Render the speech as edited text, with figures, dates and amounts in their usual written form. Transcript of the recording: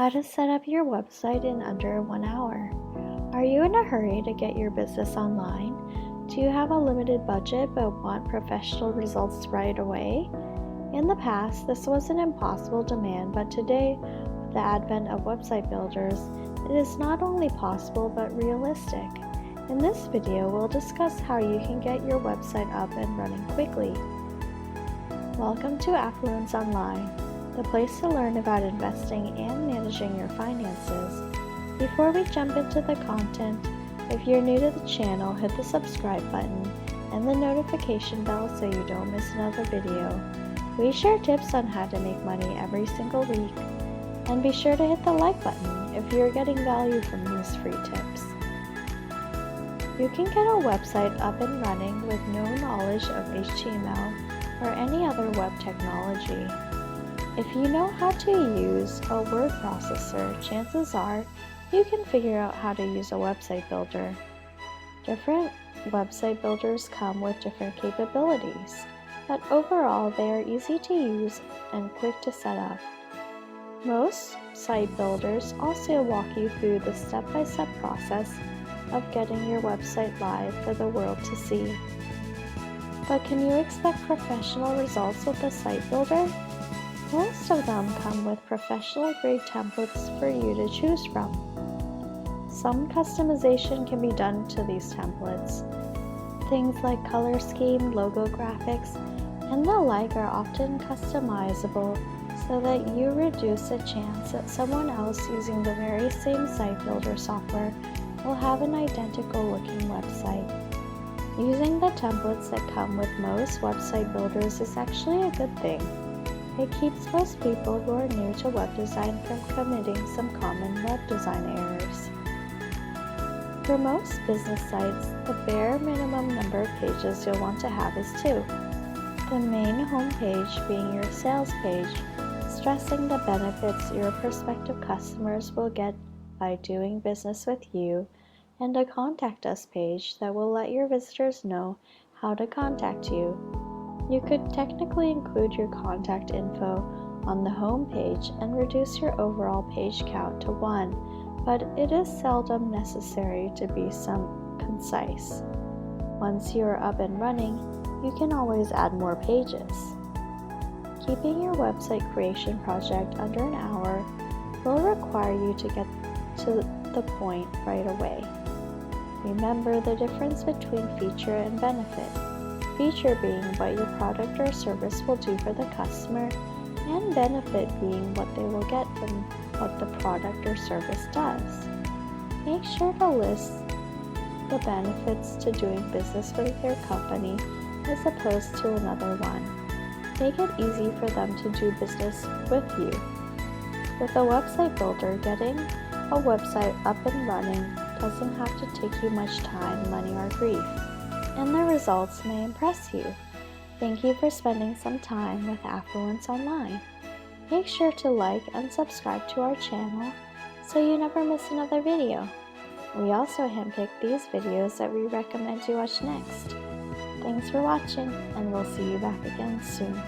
How to set up your website in under 1 hour. Are you in a hurry to get your business online? Do you have a limited budget but want professional results right away? In the past, this was an impossible demand, but today, with the advent of website builders, it is not only possible but realistic. In this video, we'll discuss how you can get your website up and running quickly. Welcome to Affluence Online, the place to learn about investing and managing your finances. Before we jump into the content, if you're new to the channel, hit the subscribe button and the notification bell so you don't miss another video. We share tips on how to make money every single week. And be sure to hit the like button if you're getting value from these free tips. You can get a website up and running with no knowledge of HTML or any other web technology. If you know how to use a word processor, chances are you can figure out how to use a website builder. Different website builders come with different capabilities, but overall they are easy to use and quick to set up. Most site builders also walk you through the step-by-step process of getting your website live for the world to see. But can you expect professional results with a site builder? Most of them come with professional-grade templates for you to choose from. Some customization can be done to these templates. Things like color scheme, logo graphics, and the like are often customizable so that you reduce the chance that someone else using the very same site builder software will have an identical looking website. Using the templates that come with most website builders is actually a good thing. It keeps most people who are new to web design from committing some common web design errors. For most business sites, the bare minimum number of pages you'll want to have is 2. The main home page being your sales page, stressing the benefits your prospective customers will get by doing business with you, and a contact us page that will let your visitors know how to contact you. You could technically include your contact info on the home page and reduce your overall page count to 1, but it is seldom necessary to be concise. Once you are up and running, you can always add more pages. Keeping your website creation project under an hour will require you to get to the point right away. Remember the difference between feature and benefit. Feature being what your product or service will do for the customer, and benefit being what they will get from what the product or service does. Make sure to list the benefits to doing business with your company as opposed to another one. Make it easy for them to do business with you. With a website builder, getting a website up and running doesn't have to take you much time, money, or grief, and the results may impress you. Thank you for spending some time with Affluence Online. Make sure to like and subscribe to our channel so you never miss another video. We also handpick these videos that we recommend you watch next. Thanks for watching, and we'll see you back again soon.